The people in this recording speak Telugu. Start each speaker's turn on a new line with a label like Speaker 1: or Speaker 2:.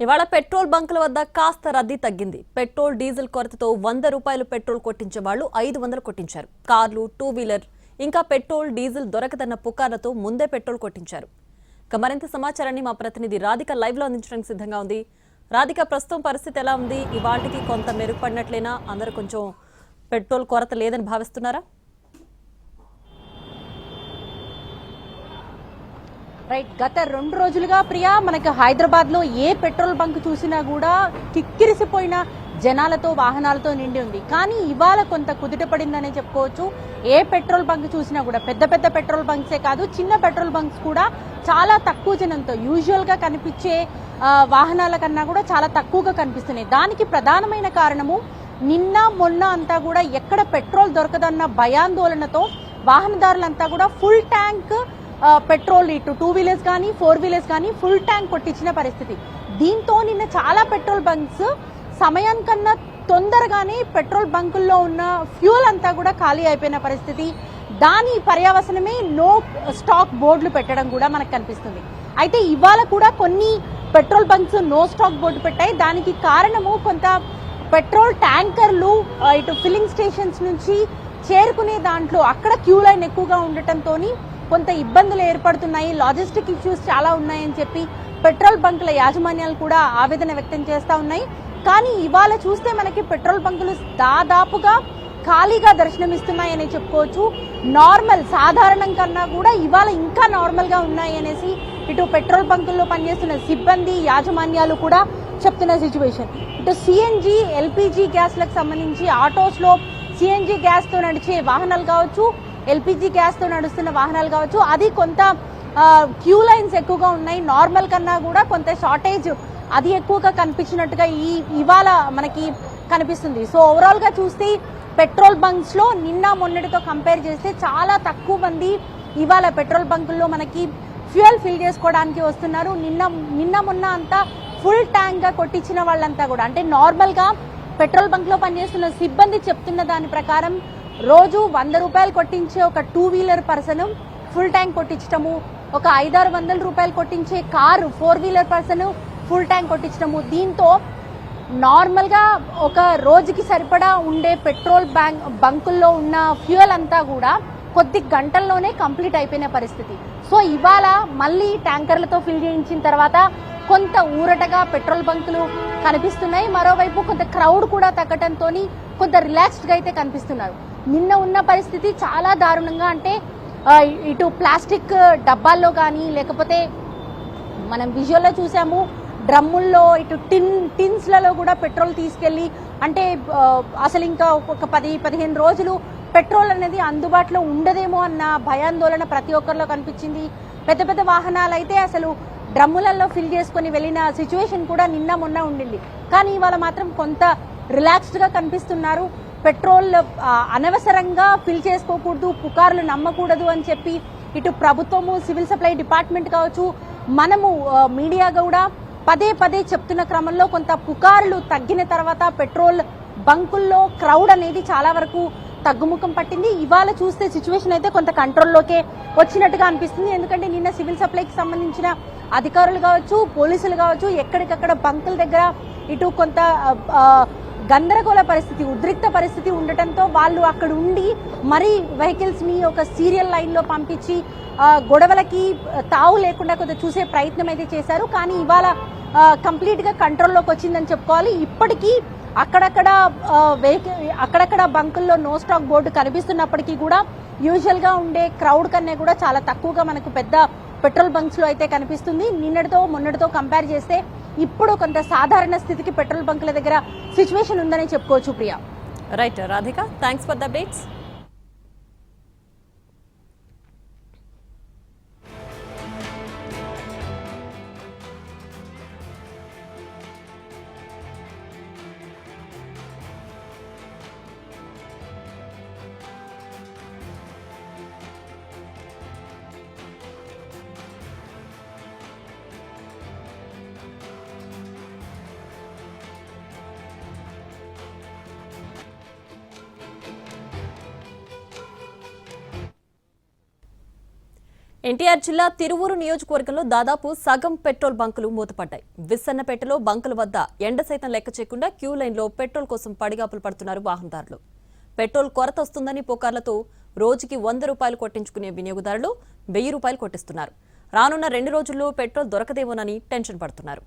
Speaker 1: ఇవాళ పెట్రోల్ బంకుల వద్ద కాస్త రద్దీ తగ్గింది. పెట్రోల్ డీజిల్ కొరతతో 100 రూపాయలు పెట్రోల్ కొట్టించే వాళ్ళు 500 కొట్టించారు. కార్లు, టూ వీలర్ ఇంకా పెట్రోల్ డీజిల్ దొరకదన్న పుకార్లతో ముందే పెట్రోల్ కొట్టించారు. మరింత సమాచారాన్ని మా ప్రతినిధి రాధిక లైవ్ లో అందించడానికి సిద్ధంగా ఉంది. రాధిక, ప్రస్తుతం పరిస్థితి ఎలా ఉంది? ఇవాళకి కొంత మెరుగుపడినట్లేనా? అందరూ కొంచెం పెట్రోల్ కొరత లేదని భావిస్తున్నారా?
Speaker 2: రైట్, గత 2 రోజులుగా ప్రియా మనకి హైదరాబాద్ లో ఏ పెట్రోల్ బంక్ చూసినా కూడా కిక్కిరిసిపోయిన జనాలతో వాహనాలతో నిండి ఉంది. కానీ ఇవాళ కొంత కుదుట పడిందనే చెప్పుకోవచ్చు. ఏ పెట్రోల్ బంక్ చూసినా కూడా పెద్ద పెద్ద పెట్రోల్ బంక్సే కాదు, చిన్న పెట్రోల్ బంక్స్ కూడా చాలా తక్కువ జనంతో యూజువల్ గా కనిపించే వాహనాల కన్నా కూడా చాలా తక్కువగా కనిపిస్తున్నాయి. దానికి ప్రధానమైన కారణము నిన్న మొన్న అంతా కూడా ఎక్కడ పెట్రోల్ దొరకదన్న భయాందోళనతో వాహనదారులంతా కూడా ఫుల్ ట్యాంక్ పెట్రోల్, ఇటు 2 వీలర్స్ కానీ 4 వీలర్స్ కానీ ఫుల్ ట్యాంక్ కొట్టించిన పరిస్థితి. దీంతో నిన్న చాలా పెట్రోల్ బంక్స్ సమయానికన్నా తొందరగానే పెట్రోల్ బంకుల్లో ఉన్న ఫ్యూయల్ అంతా కూడా ఖాళీ అయిపోయిన పరిస్థితి. దాని పర్యవసనమే నో స్టాక్ బోర్డులు పెట్టడం కూడా మనకు కనిపిస్తుంది. అయితే ఇవాళ కూడా కొన్ని petrol bunks no stock board పెట్టాయి. దానికి కారణము కొంత పెట్రోల్ ట్యాంకర్లు ఇటు ఫిల్లింగ్ స్టేషన్స్ నుంచి చేరుకునే దాంట్లో అక్కడ క్యూ లైన్ ఎక్కువగా ఉండటంతో కొంత ఇబ్బందులు ఏర్పడుతున్నాయి, లాజిస్టిక్ ఇష్యూస్ చాలా ఉన్నాయని చెప్పి పెట్రోల్ బంకుల యాజమాన్యాలు కూడా ఆవేదన వ్యక్తం చేస్తా ఉన్నాయి. కానీ ఇవాళ చూస్తే మనకి పెట్రోల్ బంకులు దాదాపుగా ఖాళీగా దర్శనమిస్తున్నాయని చెప్పుకోవచ్చు. నార్మల్ సాధారణం కన్నా కూడా ఇవాళ ఇంకా నార్మల్ గా ఉన్నాయి అనేసి ఇటు పెట్రోల్ బంకుల్లో పనిచేస్తున్న సిబ్బంది, యాజమాన్యాలు కూడా చెప్తున్న సిచ్యువేషన్. ఇటు సిఎన్జి, ఎల్పిజి గ్యాస్లకు సంబంధించి ఆటోస్ లో సిఎన్జి గ్యాస్ తో నడిచే వాహనాలు కావచ్చు, ఎల్పిజి గ్యాస్ తో నడుస్తున్న వాహనాలు కావచ్చు, అది కొంత క్యూ లైన్స్ ఎక్కువగా ఉన్నాయి. నార్మల్ కన్నా కూడా కొంత షార్టేజ్ అది ఎక్కువగా కనిపించినట్టుగా ఇవాళ మనకి కనిపిస్తుంది. సో ఓవరాల్ గా చూస్తే పెట్రోల్ బంక్స్ లో నిన్న మొన్నటితో కంపేర్ చేస్తే చాలా తక్కువ మంది ఇవాళ పెట్రోల్ బంకుల్లో మనకి ఫ్యూయల్ ఫిల్ చేసుకోవడానికి వస్తున్నారు. నిన్న మొన్న అంతా ఫుల్ ట్యాంక్ గా కొట్టించిన వాళ్ళంతా కూడా, అంటే నార్మల్ గా పెట్రోల్ బంక్ లో పనిచేస్తున్న సిబ్బంది చెప్తున్న దాని ప్రకారం రోజు 100 రూపాయలు కొట్టించే ఒక 2 వీలర్ పర్సన్ ఫుల్ ట్యాంక్ కొట్టించడము, ఒక 500-600 రూపాయలు కొట్టించే car 4 wheeler person full tank కొట్టించడము. దీంతో నార్మల్ గా ఒక రోజుకి సరిపడా ఉండే పెట్రోల్ బంకుల్లో ఉన్న ఫ్యూయల్ అంతా కూడా కొద్ది గంటల్లోనే కంప్లీట్ అయిపోయిన పరిస్థితి. సో ఇవాళ మళ్ళీ ట్యాంకర్లతో ఫిల్ చేయించిన తర్వాత కొంత ఊరటగా పెట్రోల్ బంకులు కనిపిస్తున్నాయి. మరోవైపు కొంత క్రౌడ్ కూడా తగ్గడంతో కొంత రిలాక్స్డ్ గా అయితే కనిపిస్తున్నారు. నిన్న ఉన్న పరిస్థితి చాలా దారుణంగా, అంటే ఇటు ప్లాస్టిక్ డబ్బాల్లో కానీ లేకపోతే మనం విజువల్లో చూసాము డ్రమ్ముల్లో, ఇటు టిన్స్లలో కూడా పెట్రోల్ తీసుకెళ్లి, అంటే అసలు ఇంకా ఒక 10-15 రోజులు పెట్రోల్ అనేది అందుబాటులో ఉండదేమో అన్న భయాందోళన ప్రతి ఒక్కరిలో కనిపించింది. పెద్ద పెద్ద వాహనాలు అయితే అసలు డ్రమ్ములలో ఫిల్ చేసుకుని వెళ్ళిన సిచ్యువేషన్ కూడా నిన్న మొన్న ఉండింది. కానీ ఇవాళ మాత్రం కొంత రిలాక్స్డ్ గా కనిపిస్తున్నారు. పెట్రోల్ అనవసరంగా ఫిల్ చేసుకోకూడదు, పుకార్లు నమ్మకూడదు అని చెప్పి ఇటు ప్రభుత్వము, సివిల్ సప్లై డిపార్ట్మెంట్ కావచ్చు, మనము మీడియా కూడా పదే చెప్తున్న క్రమంలో కొంత పుకార్లు తగ్గిన తర్వాత పెట్రోల్ బంకుల్లో క్రౌడ్ అనేది చాలా వరకు తగ్గుముఖం పట్టింది. ఇవాళ చూస్తే సిచ్యువేషన్ అయితే కొంత కంట్రోల్లోకే వచ్చినట్టుగా అనిపిస్తుంది. ఎందుకంటే నిన్న సివిల్ సప్లైకి సంబంధించిన అధికారులు కావచ్చు, పోలీసులు కావచ్చు, ఎక్కడికక్కడ బంకుల దగ్గర ఇటు కొంత గందరగోళ పరిస్థితి, ఉద్రిక్త పరిస్థితి ఉండటంతో వాళ్ళు అక్కడ ఉండి మరీ వెహికల్స్ ని ఒక సీరియల్ లైన్ లో పంపించి గొడవలకి తావు లేకుండా కొంత చూసే ప్రయత్నం అయితే చేశారు. కానీ ఇవాళ కంప్లీట్ గా కంట్రోల్లోకి వచ్చిందని చెప్పుకోవాలి. ఇప్పటికీ అక్కడక్కడ బంకుల్లో నో స్టాక్ బోర్డు కనిపిస్తున్నప్పటికీ కూడా యూజువల్ గా ఉండే క్రౌడ్ కన్నా కూడా చాలా తక్కువగా మనకు పెద్ద పెట్రోల్ బంక్స్ లో అయితే కనిపిస్తుంది. నిన్నటితో మొన్నటితో కంపేర్ చేస్తే ఇప్పుడు కొంత సాధారణ స్థితికి పెట్రోల్ బంకుల దగ్గర సిచ్యువేషన్ ఉందని చెప్పుకోవచ్చు. Priya.
Speaker 1: Right Radhika, thanks for the updates. NTR జిల్లా తిరువూరు నియోజకవర్గంలో దాదాపు సగం పెట్రోల్ బంకులు మూతపడ్డాయి. విస్సన్నపేటలో బంకుల వద్ద ఎండ సైతం లెక్క చేయకుండా క్యూ లైన్లో పెట్రోల్ కోసం పడిగాపులు పడుతున్నారు వాహనదారులు. పెట్రోల్ కొరత వస్తుందని పుకార్లతో రోజుకి 100 రూపాయలు కొట్టించుకునే వినియోగదారులు 1000 రూపాయలు కొట్టిస్తున్నారు. రానున్న 2 రోజుల్లో పెట్రోల్ దొరకదేమోనని టెన్షన్ పడుతున్నారు.